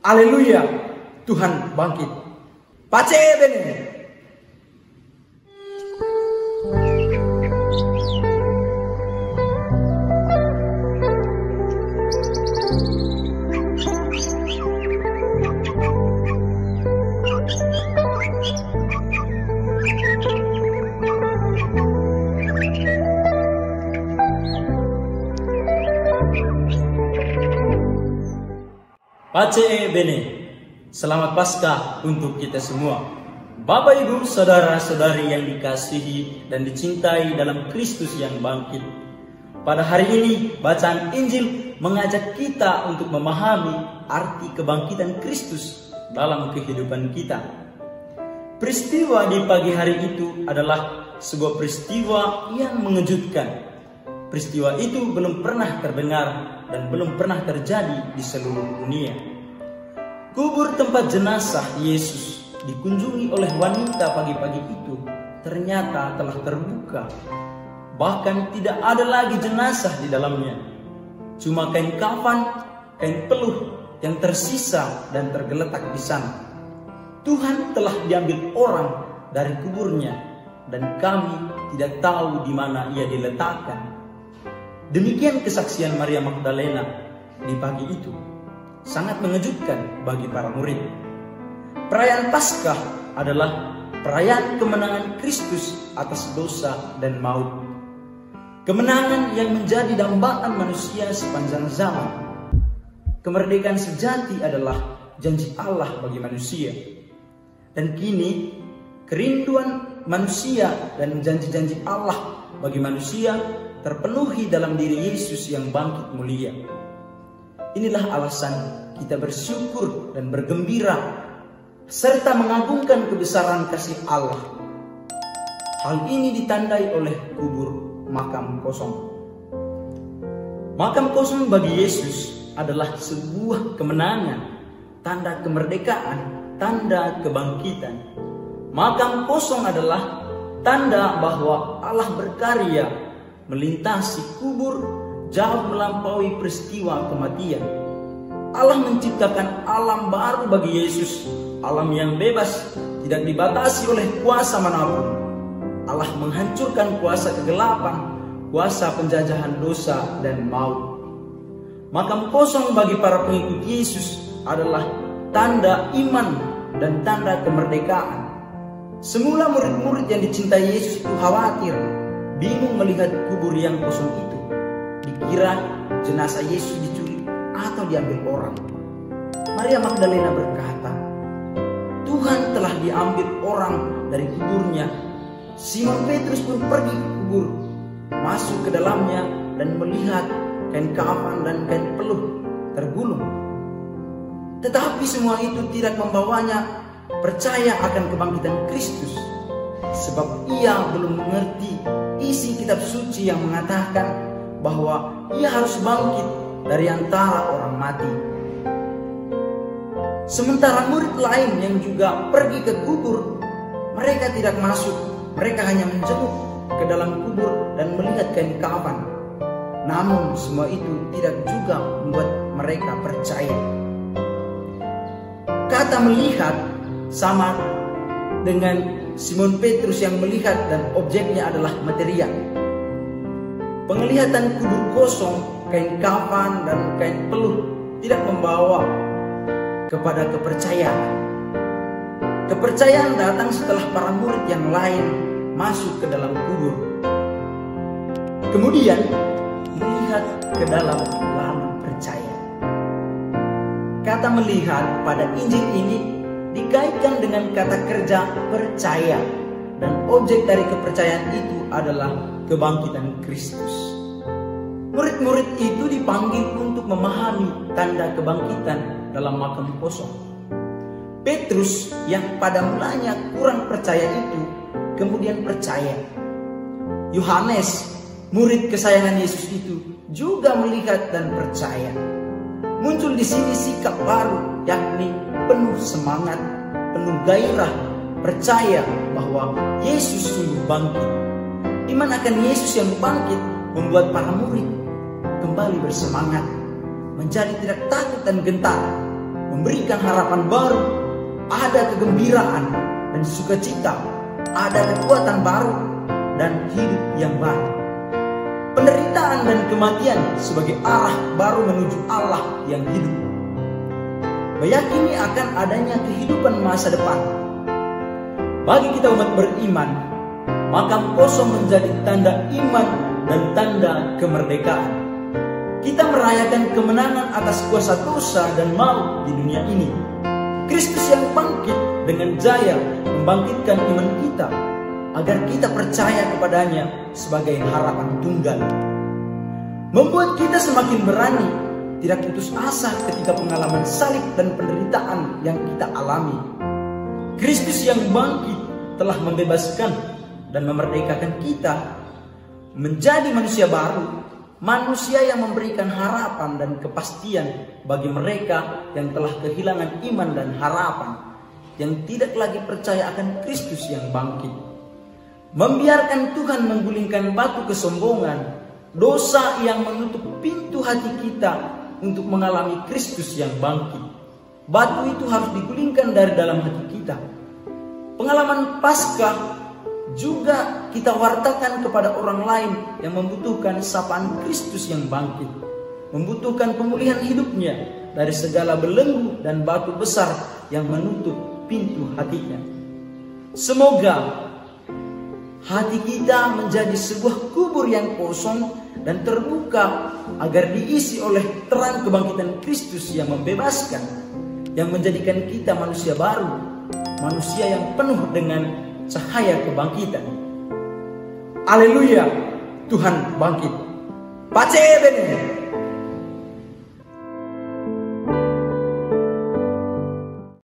Haleluya, Tuhan bangkit. Pace bene. Pace bene, selamat Paskah untuk kita semua. Bapak Ibu, saudara-saudari yang dikasihi dan dicintai dalam Kristus yang bangkit. Pada hari ini, bacaan Injil mengajak kita untuk memahami arti kebangkitan Kristus dalam kehidupan kita. Peristiwa di pagi hari itu adalah sebuah peristiwa yang mengejutkan. Peristiwa itu belum pernah terdengar dan belum pernah terjadi di seluruh dunia. Kubur tempat jenazah Yesus dikunjungi oleh wanita pagi-pagi itu ternyata telah terbuka. Bahkan tidak ada lagi jenazah di dalamnya. Cuma kain kafan, kain peluh yang tersisa dan tergeletak di sana. Tuhan telah diambil orang dari kuburnya dan kami tidak tahu di mana ia diletakkan. Demikian kesaksian Maria Magdalena di pagi itu. Sangat mengejutkan bagi para murid. Perayaan Paskah adalah perayaan kemenangan Kristus atas dosa dan maut. Kemenangan yang menjadi dambaan manusia sepanjang zaman. Kemerdekaan sejati adalah janji Allah bagi manusia. Dan kini kerinduan manusia dan janji-janji Allah bagi manusia terpenuhi dalam diri Yesus yang bangkit mulia. Inilah alasan kita bersyukur dan bergembira serta mengagungkan kebesaran kasih Allah. Hal ini ditandai oleh kubur makam kosong. Makam kosong bagi Yesus adalah sebuah kemenangan, tanda kemerdekaan, tanda kebangkitan. Makam kosong adalah tanda bahwa Allah berkarya melintasi kubur jauh melampaui peristiwa kematian. Allah menciptakan alam baru bagi Yesus, alam yang bebas, tidak dibatasi oleh kuasa manapun. Allah menghancurkan kuasa kegelapan, kuasa penjajahan dosa dan maut. Makam kosong bagi para pengikut Yesus adalah tanda iman dan tanda kemerdekaan. Semula murid-murid yang dicintai Yesus itu khawatir, bingung melihat kubur yang kosong itu. Dikira jenazah Yesus dicuri atau diambil orang. Maria Magdalena berkata, Tuhan telah diambil orang dari kuburnya. Simon Petrus pun pergi ke kubur, masuk ke dalamnya dan melihat kain kafan dan kain peluh tergulung. Tetapi semua itu tidak membawanya percaya akan kebangkitan Kristus, sebab ia belum mengerti isi kitab suci yang mengatakan bahwa ia harus bangkit dari antara orang mati. Sementara murid lain yang juga pergi ke kubur, mereka tidak masuk. Mereka hanya menjenguk ke dalam kubur dan melihat kain kafan. Namun semua itu tidak juga membuat mereka percaya. Kata melihat sama dengan Simon Petrus yang melihat dan objeknya adalah material. Penglihatan kubur kosong, kain kafan dan kain peluh tidak membawa kepada kepercayaan. Kepercayaan datang setelah para murid yang lain masuk ke dalam kubur. Kemudian melihat ke dalam lalu percaya. Kata melihat pada Injil ini dikaitkan dengan kata kerja percaya, dan objek dari kepercayaan itu adalah kebangkitan Kristus. Murid-murid itu dipanggil untuk memahami tanda kebangkitan dalam makam kosong. Petrus yang pada mulanya kurang percaya itu kemudian percaya. Yohanes, murid kesayangan Yesus itu, juga melihat dan percaya. Muncul di sini sikap baru, yakni penuh semangat, penuh gairah, percaya bahwa Yesus sungguh bangkit. Iman akan Yesus yang bangkit membuat para murid kembali bersemangat, menjadi tidak takut dan gentar, memberikan harapan baru, ada kegembiraan dan sukacita, ada kekuatan baru dan hidup yang baru. Penderitaan dan kematian sebagai arah baru menuju Allah yang hidup. Meyakini akan adanya kehidupan masa depan. Bagi kita umat beriman, makam kosong menjadi tanda iman dan tanda kemerdekaan. Kita merayakan kemenangan atas kuasa dosa dan maut di dunia ini. Kristus yang bangkit dengan jaya membangkitkan iman kita agar kita percaya kepadanya sebagai harapan tunggal. Membuat kita semakin berani, tidak putus asa ketika pengalaman salib dan penderitaan yang kita alami. Kristus yang bangkit telah membebaskan dan memerdekakan kita menjadi manusia baru, manusia yang memberikan harapan dan kepastian bagi mereka yang telah kehilangan iman dan harapan, yang tidak lagi percaya akan Kristus yang bangkit. Membiarkan Tuhan menggulingkan batu kesombongan, dosa yang menutup pintu hati kita untuk mengalami Kristus yang bangkit. Batu itu harus digulingkan dari dalam hati kita. Pengalaman Paskah juga kita wartakan kepada orang lain yang membutuhkan sapaan Kristus yang bangkit, membutuhkan pemulihan hidupnya dari segala belenggu dan batu besar yang menutup pintu hatinya. Semoga hati kita menjadi sebuah kubur yang kosong dan terbuka agar diisi oleh terang kebangkitan Kristus yang membebaskan, yang menjadikan kita manusia baru, manusia yang penuh dengan cahaya kebangkitan. Haleluya, Tuhan bangkit. Pace bene.